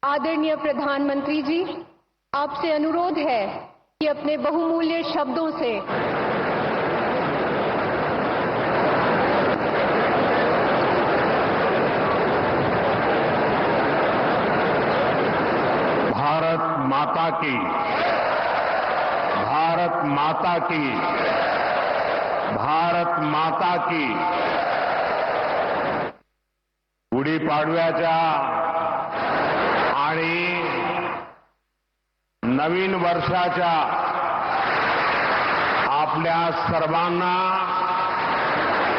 आदरणीय प्रधानमंत्री जी, आपसे अनुरोध है कि अपने बहुमूल्य शब्दों से भारत माता की, भारत माता की, भारत माता की गुढीपाडव्याच्या आणि नवीन वर्षाच्या आपल्या सर्वांना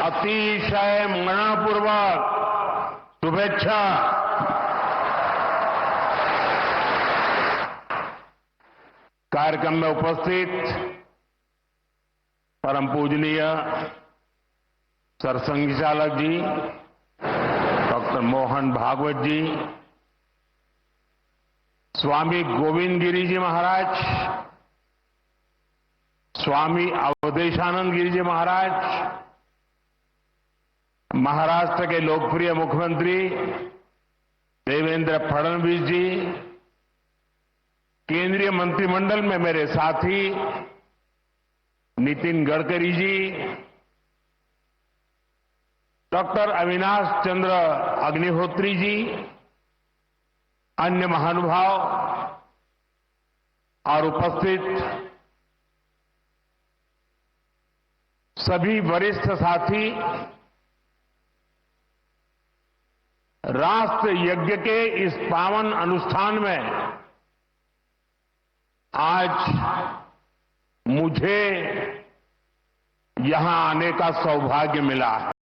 अतिशय मनपूर्वक शुभेच्छा। कार्यक्रम में उपस्थित परम पूजनीय सरसंघचालक जी डॉक्टर मोहन भागवत जी, स्वामी गोविंद गिरी जी महाराज, स्वामी अवधेशानंद गिरी जी महाराज, महाराष्ट्र के लोकप्रिय मुख्यमंत्री देवेंद्र फडणवीस जी, केंद्रीय मंत्रिमंडल में मेरे साथी नितिन गडकरी जी, डॉक्टर अविनाश चंद्र अग्निहोत्री जी, अन्य महानुभाव और उपस्थित सभी वरिष्ठ साथी, राष्ट्र यज्ञ के इस पावन अनुष्ठान में आज मुझे यहां आने का सौभाग्य मिला है।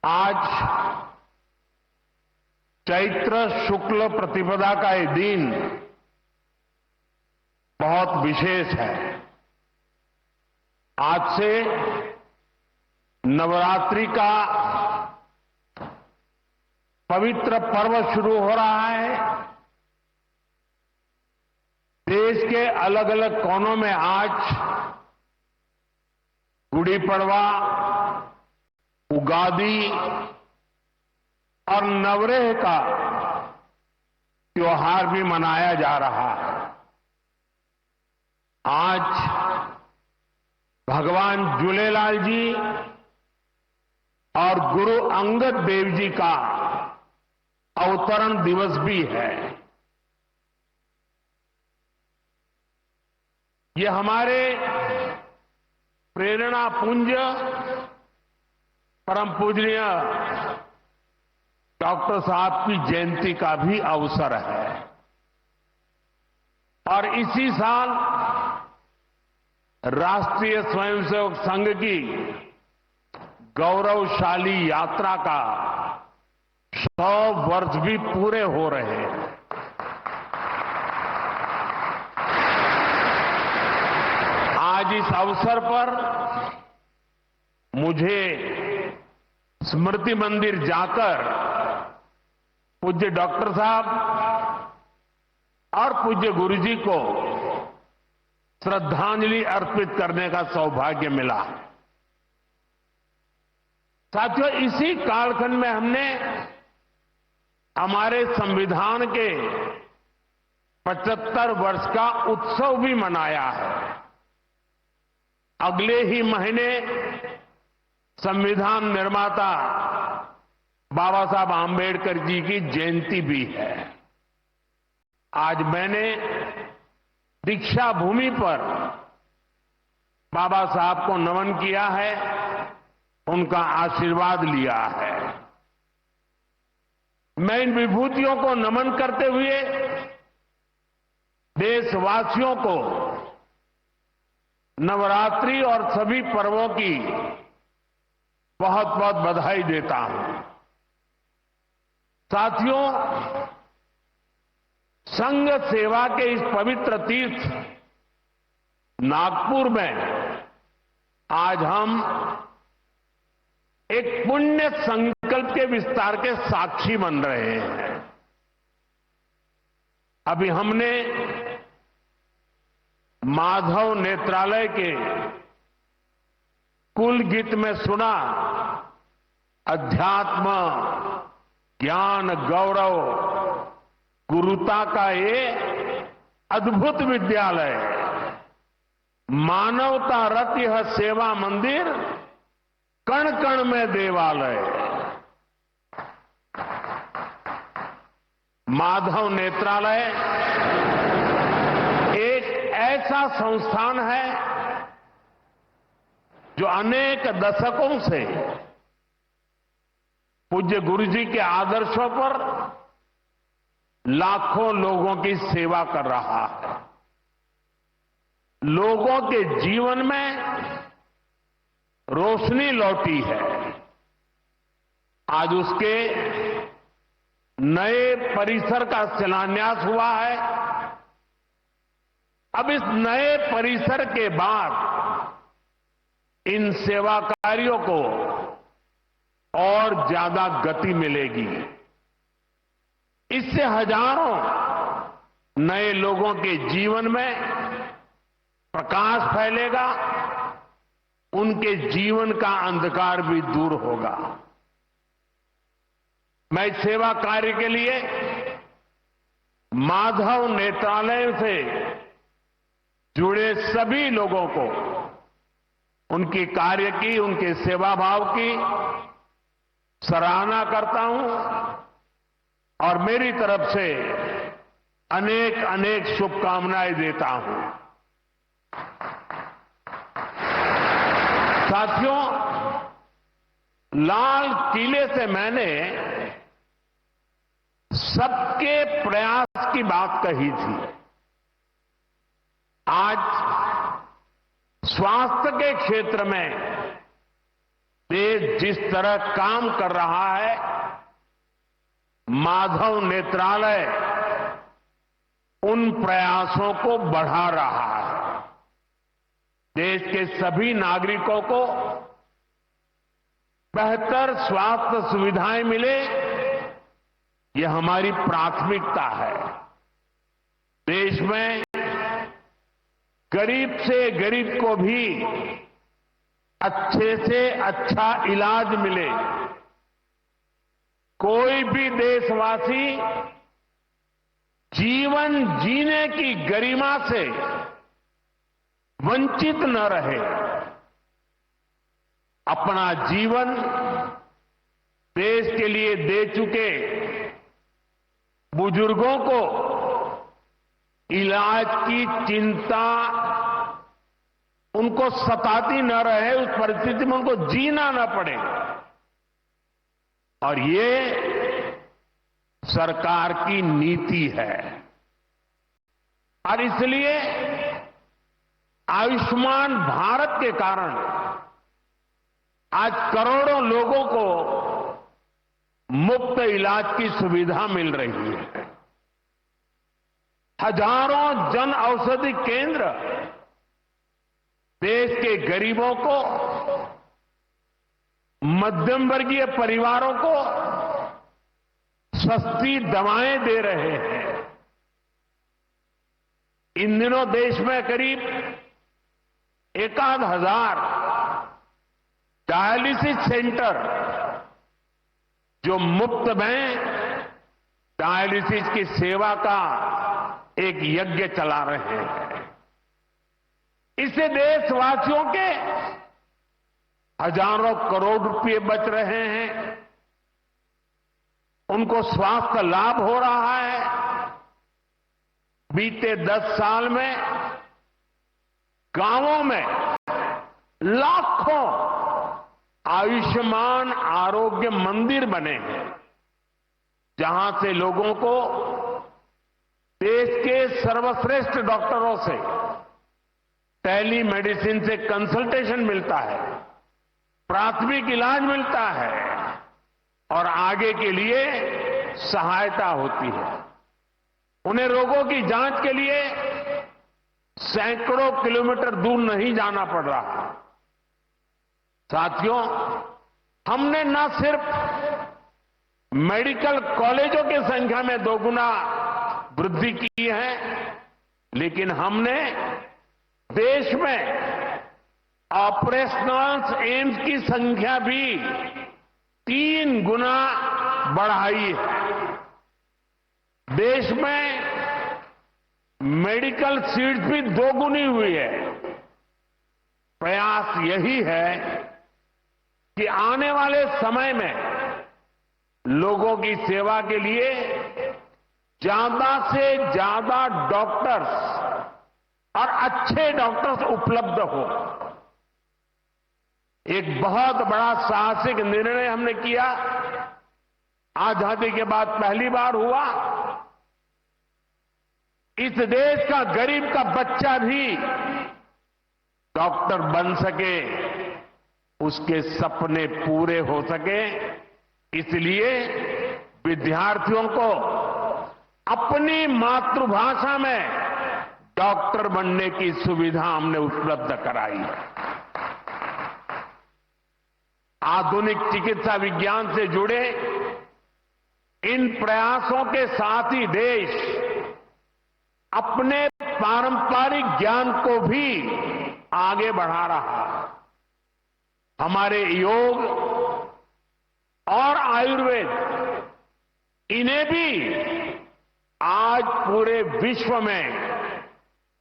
आज चैत्र शुक्ल प्रतिपदा का ये दिन बहुत विशेष है। आज से नवरात्रि का पवित्र पर्व शुरू हो रहा है। देश के अलग अलग कोनों में आज गुड़ी पड़वा, उगादी और नवरेह का त्योहार भी मनाया जा रहा है। आज भगवान झूलेलाल जी और गुरु अंगद देव जी का अवतरण दिवस भी है। ये हमारे प्रेरणा पुंज परम पूजनीय डॉक्टर साहब की जयंती का भी अवसर है और इसी साल राष्ट्रीय स्वयंसेवक संघ की गौरवशाली यात्रा का 100 वर्ष भी पूरे हो रहे हैं। आज इस अवसर पर मुझे स्मृति मंदिर जाकर पूज्य डॉक्टर साहब और पूज्य गुरुजी को श्रद्धांजलि अर्पित करने का सौभाग्य मिला। साथियों, इसी कालखंड में हमने हमारे संविधान के 75 वर्ष का उत्सव भी मनाया है। अगले ही महीने संविधान निर्माता बाबा साहब आंबेडकर जी की जयंती भी है। आज मैंने दीक्षा भूमि पर बाबा साहब को नमन किया है, उनका आशीर्वाद लिया है। मैं इन विभूतियों को नमन करते हुए देशवासियों को नवरात्रि और सभी पर्वों की बहुत बहुत बधाई देता हूं। साथियों, संघ सेवा के इस पवित्र तीर्थ नागपुर में आज हम एक पुण्य संकल्प के विस्तार के साक्षी बन रहे हैं। अभी हमने माधव नेत्रालय के कुल गीत में सुना, अध्यात्म ज्ञान गौरव गुरुता का ये अद्भुत विद्यालय, मानवता रत यह सेवा मंदिर, कण कण में देवालय। माधव नेत्रालय एक ऐसा संस्थान है जो अनेक दशकों से पूज्य गुरु जी के आदर्शों पर लाखों लोगों की सेवा कर रहा है, लोगों के जीवन में रोशनी लौटी है। आज उसके नए परिसर का शिलान्यास हुआ है। अब इस नए परिसर के बाद इन सेवा कार्यों को और ज्यादा गति मिलेगी। इससे हजारों नए लोगों के जीवन में प्रकाश फैलेगा, उनके जीवन का अंधकार भी दूर होगा। मैं इस सेवा कार्य के लिए माधव नेत्रालय से जुड़े सभी लोगों को उनकी कार्य की, उनके सेवा भाव की सराहना करता हूं और मेरी तरफ से अनेक अनेक शुभकामनाएं देता हूं। साथियों, लाल किले से मैंने सबके प्रयास की बात कही थी। आज स्वास्थ्य के क्षेत्र में देश जिस तरह काम कर रहा है, माधव नेत्रालय उन प्रयासों को बढ़ा रहा है। देश के सभी नागरिकों को बेहतर स्वास्थ्य सुविधाएं मिले, यह हमारी प्राथमिकता है। देश में गरीब से गरीब को भी अच्छे से अच्छा इलाज मिले, कोई भी देशवासी जीवन जीने की गरिमा से वंचित न रहे। अपना जीवन देश के लिए दे चुके बुजुर्गों को इलाज की चिंता उनको सताती न रहे, उस परिस्थिति में उनको जीना न पड़े। और ये सरकार की नीति है। और इसलिए आयुष्मान भारत के कारण आज करोड़ों लोगों को मुफ्त इलाज की सुविधा मिल रही है। हजारों जन औषधि केंद्र देश के गरीबों को, मध्यम वर्गीय परिवारों को सस्ती दवाएं दे रहे हैं। इन दिनों देश में करीब 1,000 डायलिसिस सेंटर जो मुफ्त में डायलिसिस की सेवा का एक यज्ञ चला रहे हैं। इससे देशवासियों के हजारों करोड़ रुपए बच रहे हैं, उनको स्वास्थ्य लाभ हो रहा है। बीते 10 साल में गांवों में लाखों आयुष्मान आरोग्य मंदिर बने हैं, जहां से लोगों को देश के सर्वश्रेष्ठ डॉक्टरों से टेली मेडिसिन से कंसल्टेशन मिलता है, प्राथमिक इलाज मिलता है और आगे के लिए सहायता होती है। उन्हें रोगों की जांच के लिए सैकड़ों किलोमीटर दूर नहीं जाना पड़ रहा। साथियों, हमने न सिर्फ मेडिकल कॉलेजों की संख्या में 2 गुना वृद्धि की है, लेकिन हमने देश में ऑपरेशनल एम्स की संख्या भी 3 गुना बढ़ाई है। देश में मेडिकल सीट्स भी दोगुनी हुई है। प्रयास यही है कि आने वाले समय में लोगों की सेवा के लिए ज्यादा से ज्यादा डॉक्टर्स और अच्छे डॉक्टर्स उपलब्ध हो। एक बहुत बड़ा साहसिक निर्णय हमने किया। आजादी के बाद पहली बार हुआ। इस देश का गरीब का बच्चा भी डॉक्टर बन सके, उसके सपने पूरे हो सके, इसलिए विद्यार्थियों को अपनी मातृभाषा में डॉक्टर बनने की सुविधा हमने उपलब्ध कराई है। आधुनिक चिकित्सा विज्ञान से जुड़े इन प्रयासों के साथ ही देश अपने पारंपरिक ज्ञान को भी आगे बढ़ा रहा है। हमारे योग और आयुर्वेद, इन्हें भी आज पूरे विश्व में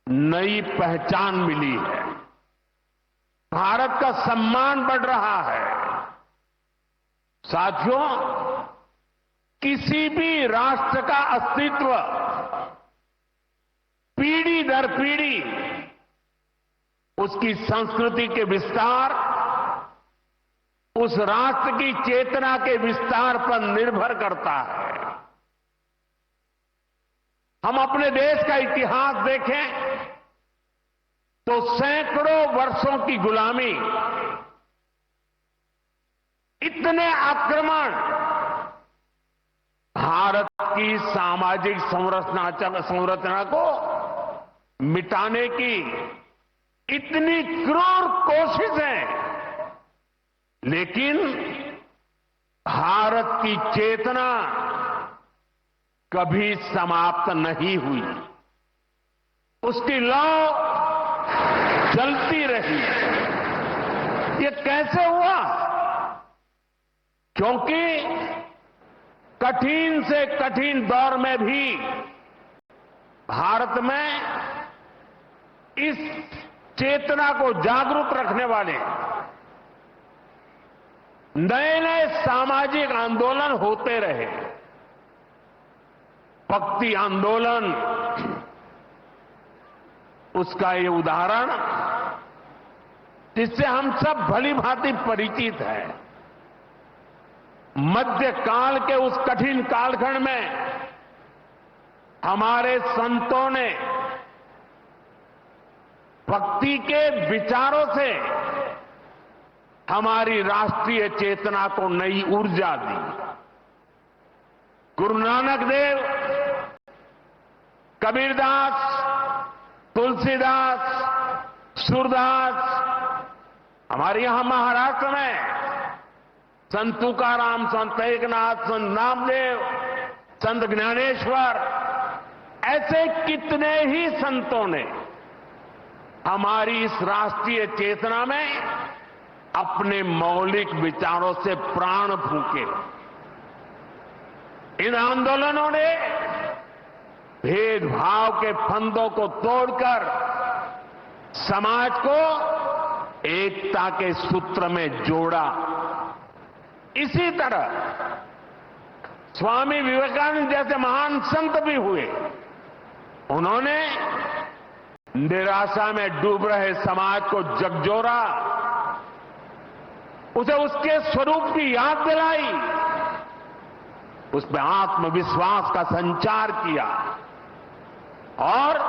नई पहचान मिली है। भारत का सम्मान बढ़ रहा है। साथियों, किसी भी राष्ट्र का अस्तित्व पीढ़ी दर पीढ़ी उसकी संस्कृति के विस्तार, उस राष्ट्र की चेतना के विस्तार पर निर्भर करता है। हम अपने देश का इतिहास देखें तो सैकड़ों वर्षों की गुलामी, इतने आक्रमण, भारत की सामाजिक संरचना को मिटाने की इतनी क्रूर कोशिशें, लेकिन भारत की चेतना कभी समाप्त नहीं हुई। उसकी लौ जलती रही। ये कैसे हुआ? क्योंकि कठिन से कठिन दौर में भी भारत में इस चेतना को जागरूक रखने वाले नए नए सामाजिक आंदोलन होते रहे। भक्ति आंदोलन उसका ये उदाहरण जिससे हम सब भली भांति परिचित हैं। मध्यकाल के उस कठिन कालखंड में हमारे संतों ने भक्ति के विचारों से हमारी राष्ट्रीय चेतना को नई ऊर्जा दी। गुरु नानक देव, कबीरदास, तुलसीदास, सूरदास, हमारे यहां महाराष्ट्र में संत तुकाराम, संत एकनाथ, संत नामदेव, संत ज्ञानेश्वर, ऐसे कितने ही संतों ने हमारी इस राष्ट्रीय चेतना में अपने मौलिक विचारों से प्राण फूंके। इन आंदोलनों ने भेदभाव के फंदों को तोड़कर समाज को एकता के सूत्र में जोड़ा। इसी तरह स्वामी विवेकानंद जैसे महान संत भी हुए। उन्होंने निराशा में डूब रहे समाज को झकझोरा, उसे उसके स्वरूप की याद दिलाई, उसमें आत्मविश्वास का संचार किया और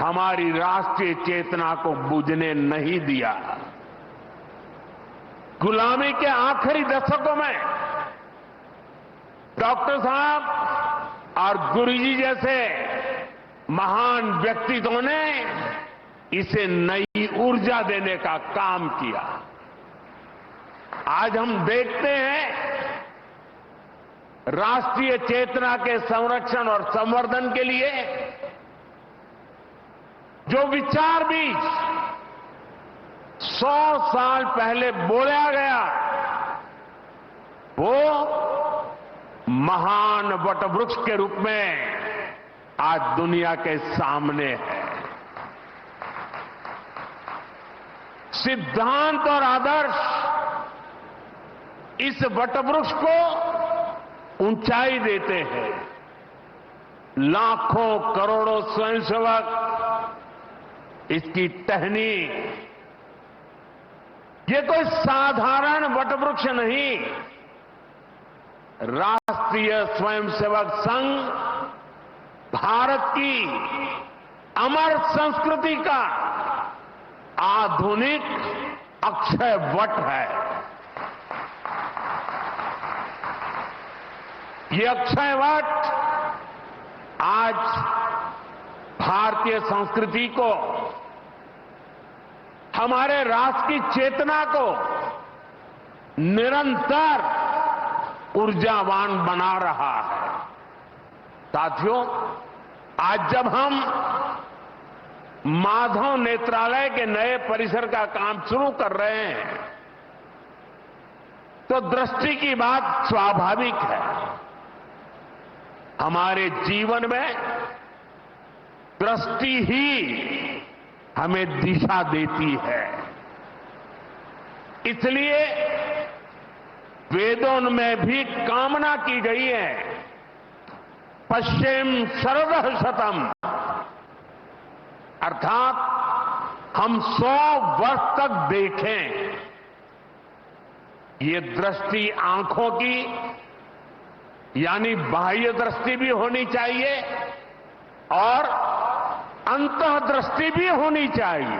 हमारी राष्ट्रीय चेतना को बुझने नहीं दिया। गुलामी के आखिरी दशकों में डॉक्टर साहब और गुरुजी जैसे महान व्यक्तित्वों ने इसे नई ऊर्जा देने का काम किया। आज हम देखते हैं राष्ट्रीय चेतना के संरक्षण और संवर्धन के लिए जो विचार भी 100 साल पहले बोला गया, वो महान वटवृक्ष के रूप में आज दुनिया के सामने है। सिद्धांत और आदर्श इस वटवृक्ष को ऊंचाई देते हैं। लाखों करोड़ों स्वयंसेवक इसकी टहनी, ये कोई साधारण वटवृक्ष नहीं, राष्ट्रीय स्वयंसेवक संघ भारत की अमर संस्कृति का आधुनिक अक्षय वट है। ये अक्षय वट आज भारतीय संस्कृति को, हमारे राष्ट्र की चेतना को निरंतर ऊर्जावान बना रहा है। साथियों, आज जब हम माधव नेत्रालय के नए परिसर का काम शुरू कर रहे हैं तो दृष्टि की बात स्वाभाविक है। हमारे जीवन में दृष्टि ही हमें दिशा देती है। इसलिए वेदों में भी कामना की गई है, पश्चिम शरदः शतम्, अर्थात हम 100 वर्ष तक देखें। ये दृष्टि आंखों की यानी बाह्य दृष्टि भी होनी चाहिए और अंतः दृष्टि भी होनी चाहिए।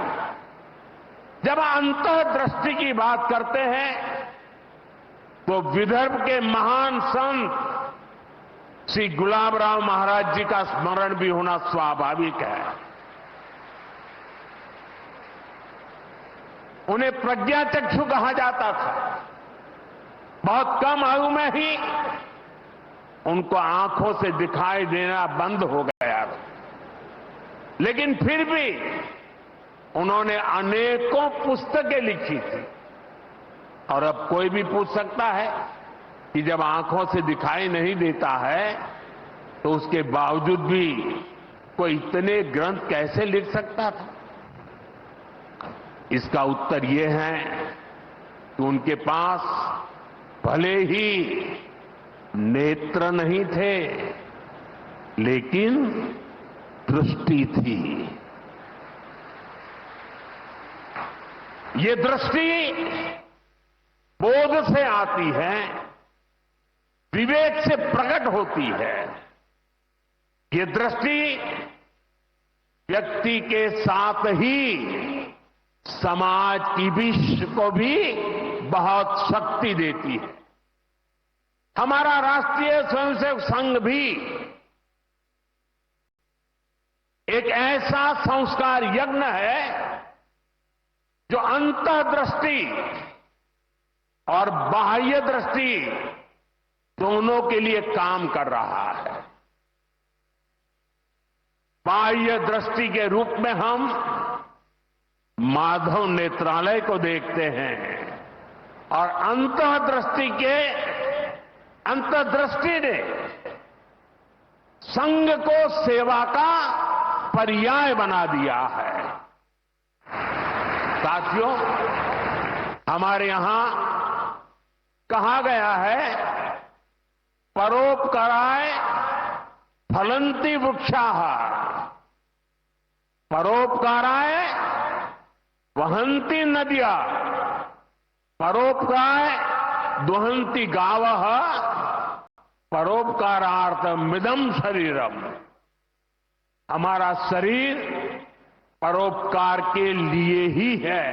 जब अंतः दृष्टि की बात करते हैं तो विदर्भ के महान संत श्री गुलाबराव महाराज जी का स्मरण भी होना स्वाभाविक है। उन्हें प्रज्ञाचक्षु कहा जाता था। बहुत कम आयु में ही उनको आंखों से दिखाई देना बंद हो गया, लेकिन फिर भी उन्होंने अनेकों पुस्तकें लिखी थी। और अब कोई भी पूछ सकता है कि जब आंखों से दिखाई नहीं देता है तो उसके बावजूद भी कोई इतने ग्रंथ कैसे लिख सकता था? इसका उत्तर यह है कि उनके पास भले ही नेत्र नहीं थे, लेकिन दृष्टि थी। ये दृष्टि बोध से आती है, विवेक से प्रकट होती है। ये दृष्टि व्यक्ति के साथ ही समाज की विश्व को भी बहुत शक्ति देती है। हमारा राष्ट्रीय स्वयंसेवक संघ भी एक ऐसा संस्कार यज्ञ है जो अंतर्दृष्टि और बाह्य दृष्टि दोनों के लिए काम कर रहा है। बाह्य दृष्टि के रूप में हम माधव नेत्रालय को देखते हैं और अंतर्दृष्टि ने संघ को सेवा का पर्याय बना दिया है। साथियों, हमारे यहां कहा गया है, परोपकाराय फलन्ति वृक्षाः, परोपकाराय वहन्ति नद्यः, परोपकाराय दुहन्ति गावः, परोपकारार्थमिदं शरीरम। हमारा शरीर परोपकार के लिए ही है,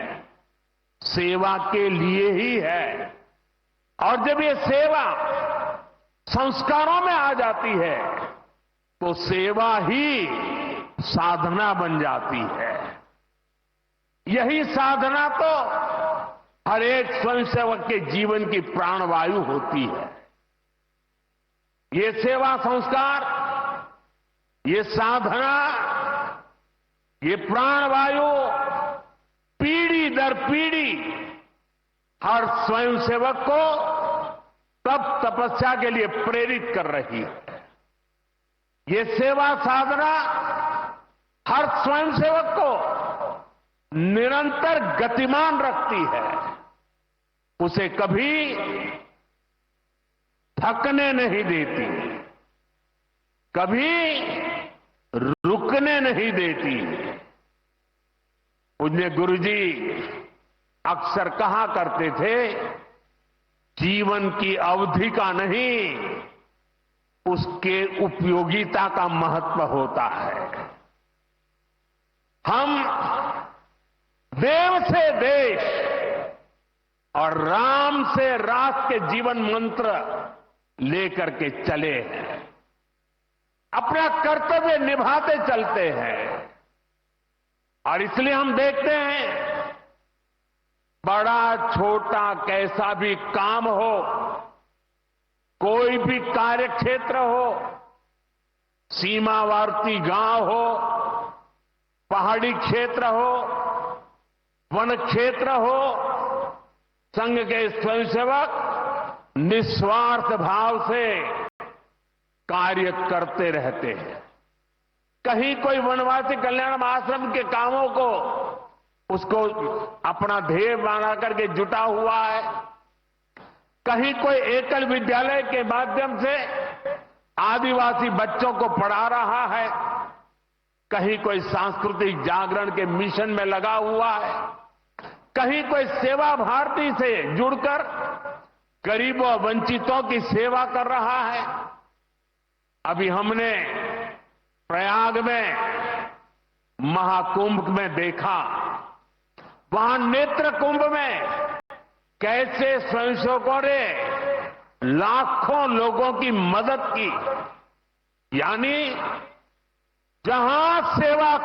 सेवा के लिए ही है। और जब ये सेवा संस्कारों में आ जाती है तो सेवा ही साधना बन जाती है। यही साधना तो हर एक स्वयंसेवक के जीवन की प्राणवायु होती है। ये सेवा संस्कार, ये साधना, ये प्राणवायु पीढ़ी दर पीढ़ी हर स्वयंसेवक को तप तपस्या के लिए प्रेरित कर रही है। ये सेवा साधना हर स्वयंसेवक को निरंतर गतिमान रखती है, उसे कभी थकने नहीं देती, कभी रुकने नहीं देती। पूज्य गुरुजी अक्सर कहा करते थे, जीवन की अवधि का नहीं, उसके उपयोगिता का महत्व होता है। हम देव से देश और राम से राष्ट्र के जीवन मंत्र लेकर के चले हैं, अपना कर्तव्य निभाते चलते हैं। और इसलिए हम देखते हैं, बड़ा छोटा कैसा भी काम हो, कोई भी कार्य क्षेत्र हो, सीमावर्ती गांव हो, पहाड़ी क्षेत्र हो, वन क्षेत्र हो, संघ के स्वयंसेवक निस्वार्थ भाव से कार्य करते रहते हैं। कहीं कोई वनवासी कल्याण आश्रम के कामों को उसको अपना ध्येय बना करके जुटा हुआ है, कहीं कोई एकल विद्यालय के माध्यम से आदिवासी बच्चों को पढ़ा रहा है, कहीं कोई सांस्कृतिक जागरण के मिशन में लगा हुआ है, कहीं कोई सेवा भारती से जुड़कर गरीबों वंचितों की सेवा कर रहा है। अभी हमने प्रयाग में महाकुंभ में देखा, वहां नेत्र कुंभ में कैसे स्वयंसेवकों ने लाखों लोगों की मदद की। यानी जहां सेवा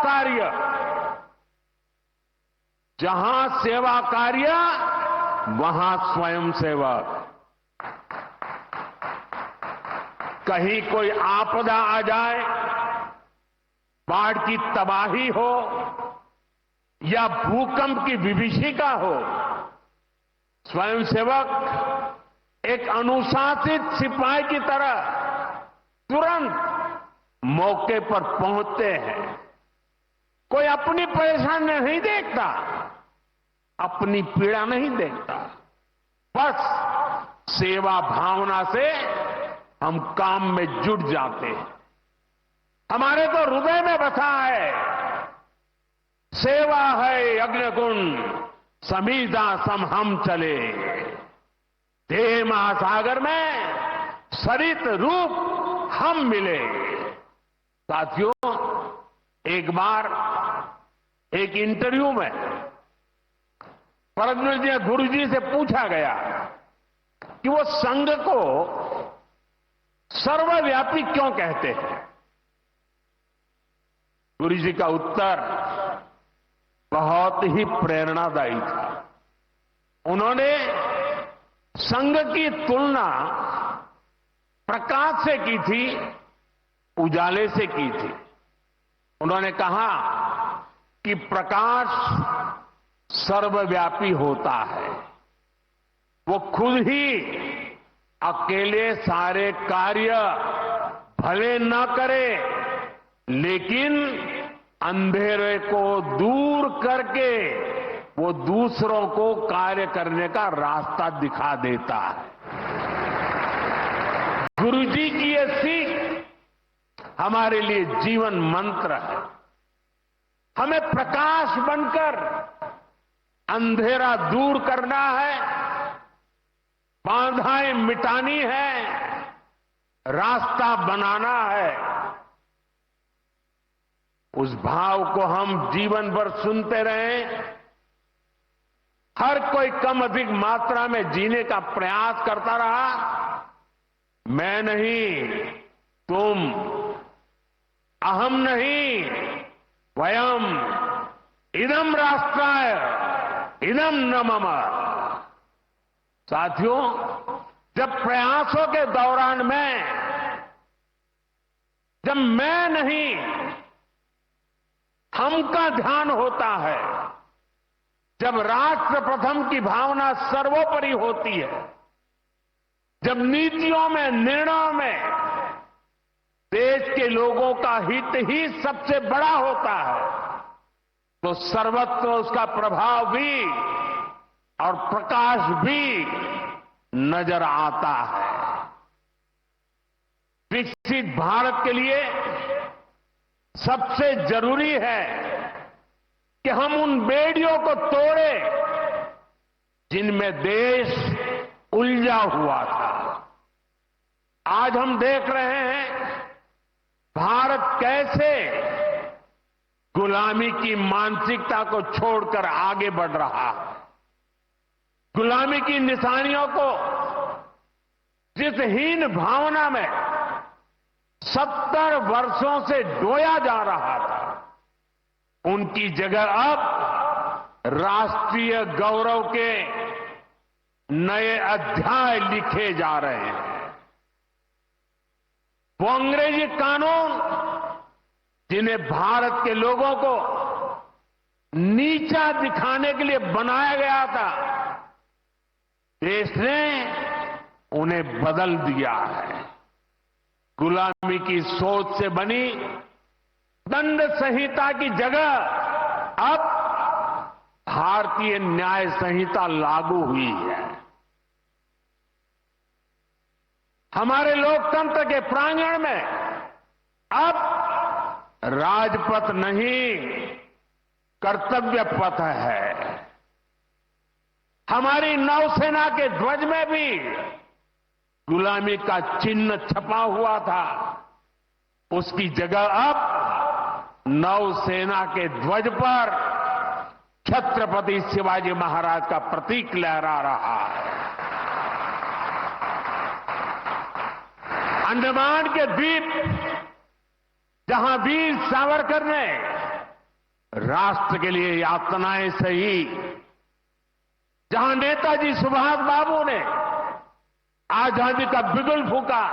कार्य वहां स्वयंसेवक। कहीं कोई आपदा आ जाए, बाढ़ की तबाही हो या भूकंप की विभीषिका हो, स्वयंसेवक एक अनुशासित सिपाही की तरह तुरंत मौके पर पहुंचते हैं। कोई अपनी परेशानी नहीं देखता, अपनी पीड़ा नहीं देखता, बस सेवा भावना से हम काम में जुट जाते हैं। हमारे तो हृदय में बसा है, सेवा है अग्निकुंड समीधा सम हम चले, देह महासागर में सरित रूप हम मिले। साथियों, एक बार एक इंटरव्यू में परमपूज्य गुरु जी से पूछा गया कि वो संघ को सर्वव्यापी क्यों कहते हैं। गुरु जी का उत्तर बहुत ही प्रेरणादायी था। उन्होंने संघ की तुलना प्रकाश से की थी, उजाले से की थी। उन्होंने कहा कि प्रकाश सर्वव्यापी होता है, वो खुद ही अकेले सारे कार्य भले न करे, लेकिन अंधेरे को दूर करके वो दूसरों को कार्य करने का रास्ता दिखा देता है। गुरुजी की ये सीख हमारे लिए जीवन मंत्र है। हमें प्रकाश बनकर अंधेरा दूर करना है, बाधाएं मिटानी है, रास्ता बनाना है। उस भाव को हम जीवन भर सुनते रहें। हर कोई कम अधिक मात्रा में जीने का प्रयास करता रहा, मैं नहीं तुम, अहम नहीं वयम, इदम राष्ट्राय इदम न मम। साथियों, जब प्रयासों के दौरान जब मैं नहीं हम का ध्यान होता है, जब राष्ट्र प्रथम की भावना सर्वोपरि होती है, जब नीतियों में, निर्णयों में देश के लोगों का हित ही सबसे बड़ा होता है, तो सर्वत्र उसका प्रभाव भी और प्रकाश भी नजर आता है। विकसित भारत के लिए सबसे जरूरी है कि हम उन बेड़ियों को तोड़ें जिनमें देश उलझा हुआ था। आज हम देख रहे हैं भारत कैसे गुलामी की मानसिकता को छोड़कर आगे बढ़ रहा है। गुलामी की निशानियों को जिस हीन भावना में 70 वर्षों से डोया जा रहा था, उनकी जगह अब राष्ट्रीय गौरव के नए अध्याय लिखे जा रहे हैं। वो अंग्रेजी कानून जिन्हें भारत के लोगों को नीचा दिखाने के लिए बनाया गया था, देश ने उन्हें बदल दिया है। गुलामी की सोच से बनी दंड संहिता की जगह अब भारतीय न्याय संहिता लागू हुई है। हमारे लोकतंत्र के प्रांगण में अब राजपथ नहीं, कर्तव्य पथ है। हमारी नौसेना के ध्वज में भी गुलामी का चिन्ह छपा हुआ था, उसकी जगह अब नौसेना के ध्वज पर छत्रपति शिवाजी महाराज का प्रतीक लहरा रहा है। अंडमान के द्वीप जहां वीर सावरकर ने राष्ट्र के लिए यातनाएं सही, जहां नेताजी सुभाष बाबू ने आजादी का बिगुल फूका,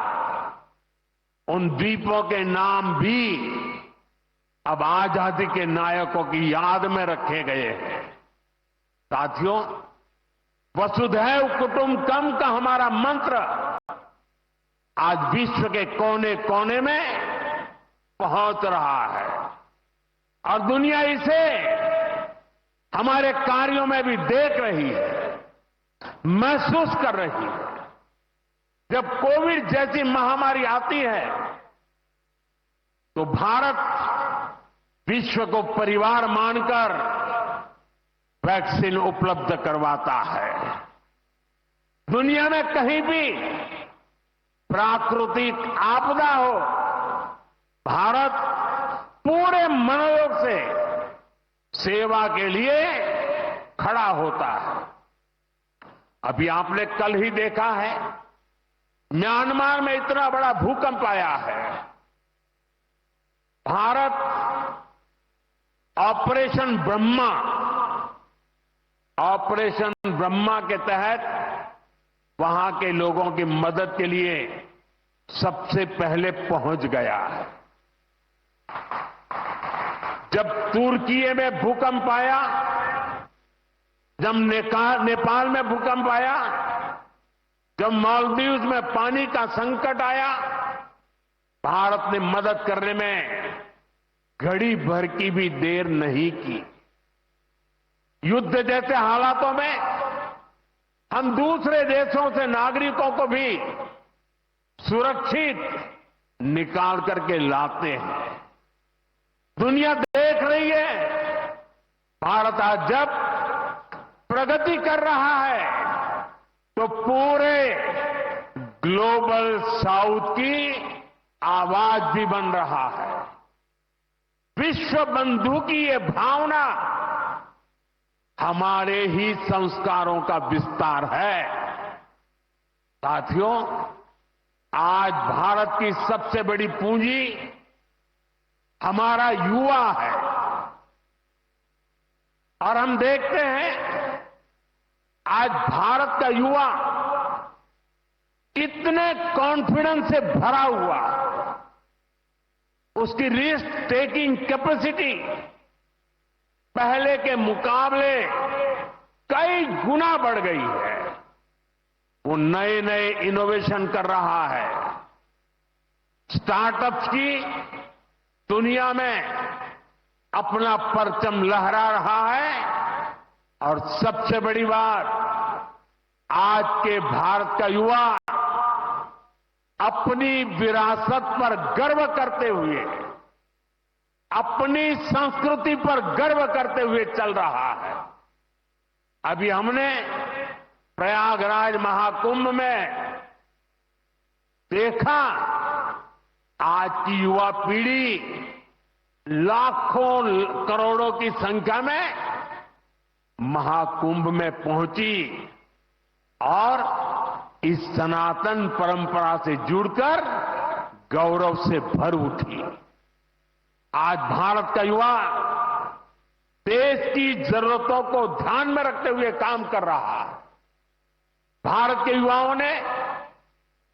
उन द्वीपों के नाम भी अब आजादी के नायकों की याद में रखे गए हैं। साथियों, वसुधैव कुटुंबकम का हमारा मंत्र आज विश्व के कोने कोने में पहुंच रहा है और दुनिया इसे हमारे कार्यों में भी देख रही है, महसूस कर रही है। जब कोविड जैसी महामारी आती है तो भारत विश्व को परिवार मानकर वैक्सीन उपलब्ध करवाता है। दुनिया में कहीं भी प्राकृतिक आपदा हो, भारत पूरे मनोयोग से सेवा के लिए खड़ा होता है। अभी आपने कल ही देखा है, म्यांमार में इतना बड़ा भूकंप आया है। भारत ऑपरेशन ब्रह्मा के तहत वहां के लोगों की मदद के लिए सबसे पहले पहुंच गया है। जब तुर्की में भूकंप आया, जब नेपाल में भूकंप आया, जब मालदीव्स में पानी का संकट आया, भारत ने मदद करने में घड़ी भर की भी देर नहीं की। युद्ध जैसे हालातों में हम दूसरे देशों से नागरिकों को भी सुरक्षित निकाल करके लाते हैं। दुनिया देख रही है, भारत आज जब प्रगति कर रहा है तो पूरे ग्लोबल साउथ की आवाज भी बन रहा है। विश्व बंधु की ये भावना हमारे ही संस्कारों का विस्तार है। साथियों, आज भारत की सबसे बड़ी पूंजी हमारा युवा है और हम देखते हैं आज भारत का युवा इतने कॉन्फिडेंस से भरा हुआ, उसकी रिस्क टेकिंग कैपेसिटी पहले के मुकाबले कई गुना बढ़ गई है। वो नए नए इनोवेशन कर रहा है, स्टार्टअप्स की दुनिया में अपना परचम लहरा रहा है। और सबसे बड़ी बात, आज के भारत का युवा अपनी विरासत पर गर्व करते हुए, अपनी संस्कृति पर गर्व करते हुए चल रहा है। अभी हमने प्रयागराज महाकुंभ में देखा, आज की युवा पीढ़ी लाखों करोड़ों की संख्या में महाकुंभ में पहुंची और इस सनातन परंपरा से जुड़कर गौरव से भर उठी। आज भारत का युवा देश की जरूरतों को ध्यान में रखते हुए काम कर रहा है। भारत के युवाओं ने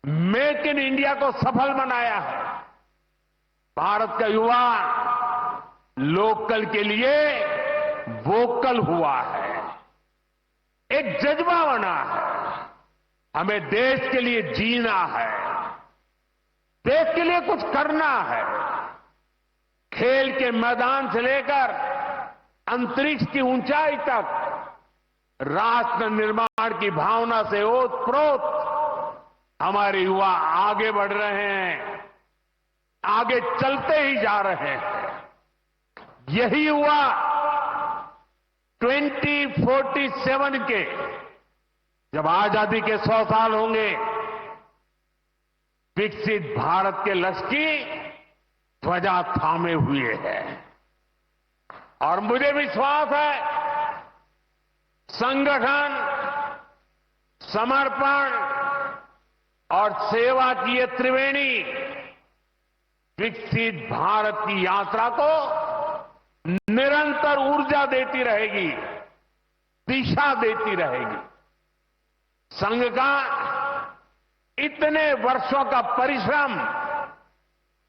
मेक इन इंडिया को सफल बनाया है। भारत का युवा लोकल के लिए वोकल हुआ है, एक जज्बा बना है। हमें देश के लिए जीना है, देश के लिए कुछ करना है। खेल के मैदान से लेकर अंतरिक्ष की ऊंचाई तक राष्ट्र निर्माण की भावना से ओतप्रोत हमारे युवा आगे बढ़ रहे हैं, आगे चलते ही जा रहे हैं। यही युवा 2047 के जब आजादी के 100 साल होंगे, विकसित भारत के लक्ष्य की ध्वजा थामे हुए है। और मुझे विश्वास है, संगठन, समर्पण और सेवा की ये त्रिवेणी विकसित भारत की यात्रा को निरंतर ऊर्जा देती रहेगी, दिशा देती रहेगी। संघ का इतने वर्षों का परिश्रम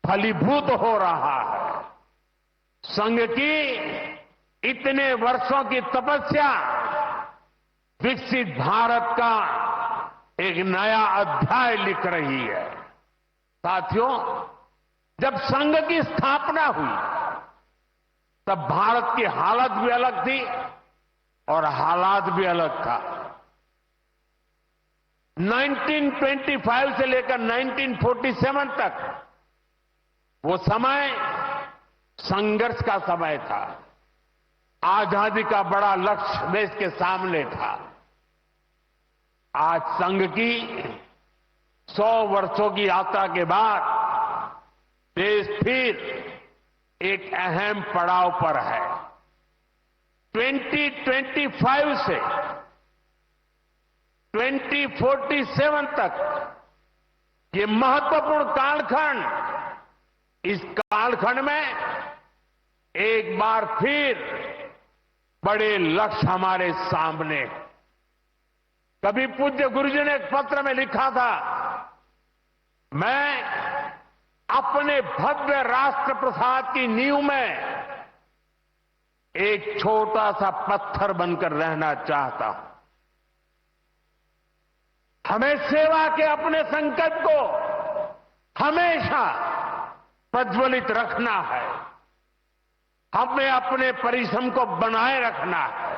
फलीभूत हो रहा है। संघ की इतने वर्षों की तपस्या विकसित भारत का एक नया अध्याय लिख रही है। साथियों, जब संघ की स्थापना हुई तब भारत की हालत भी अलग थी और हालात भी अलग था। 1925 से लेकर 1947 तक वो समय संघर्ष का समय था। आजादी का बड़ा लक्ष्य देश के सामने था। आज संघ की 100 वर्षों की यात्रा के बाद देश फिर एक अहम पड़ाव पर है। 2025 से 2047 तक ये महत्वपूर्ण कालखंड, इस कालखंड में एक बार फिर बड़े लक्ष्य हमारे सामने। कभी पूज्य गुरुजी ने एक पत्र में लिखा था, मैं अपने भव्य राष्ट्र प्रसाद की नींव में एक छोटा सा पत्थर बनकर रहना चाहता हूं। हमें सेवा के अपने संकल्प को हमेशा प्रज्वलित रखना है। हमें अपने परिश्रम को बनाए रखना है।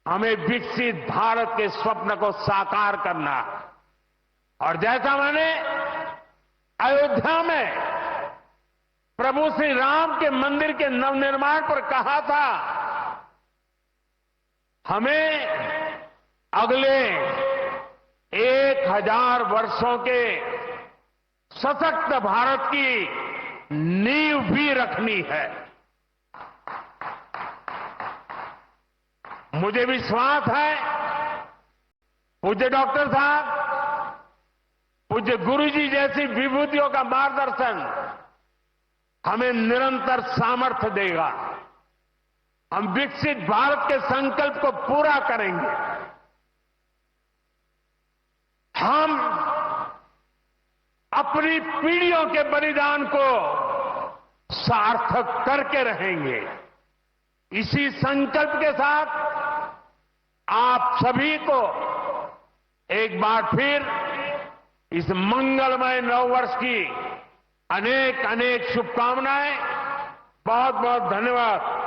हमें विकसित भारत के स्वप्न को साकार करना है। और जैसा मैंने अयोध्या में प्रभु श्री राम के मंदिर के नवनिर्माण पर कहा था, हमें अगले 1000 वर्षों के सशक्त भारत की नींव भी रखनी है। मुझे विश्वास है, पूज्य डॉक्टर साहब, पूज्य गुरुजी जैसी विभूतियों का मार्गदर्शन हमें निरंतर सामर्थ्य देगा। हम विकसित भारत के संकल्प को पूरा करेंगे। हम अपनी पीढ़ियों के बलिदान को सार्थक करके रहेंगे। इसी संकल्प के साथ आप सभी को एक बार फिर इस मंगलमय नववर्ष की अनेक अनेक शुभकामनाएं। बहुत बहुत धन्यवाद।